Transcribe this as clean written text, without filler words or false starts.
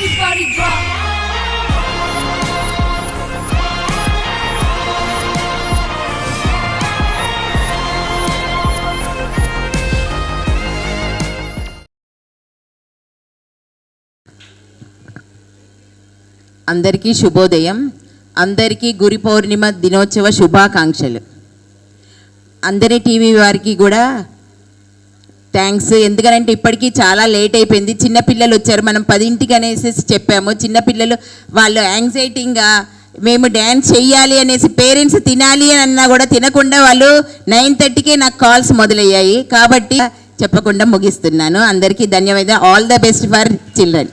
Everybody drop. అందరికీ శుభోదయం. అందరికీ గురు పౌర్ణిమ దినోత్సవ శుభాకాంక్షలు. అందరి టీవీ వారికి కూడా థ్యాంక్స్. ఎందుకంటే ఇప్పటికీ చాలా లేట్ అయిపోయింది. చిన్నపిల్లలు వచ్చారు, మనం 10ంటికి అనేసి చెప్పాము. చిన్నపిల్లలు వాళ్ళు యాంగ్జైటీగా మేము డ్యాన్స్ చెయ్యాలి అనేసి, పేరెంట్స్ తినాలి అని అన్నా కూడా తినకుండా వాళ్ళు 9:30కే నాకు కాల్స్ మొదలయ్యాయి. కాబట్టి చెప్పకుండా ముగిస్తున్నాను. అందరికీ ధన్యవాదాలు. All the best for children.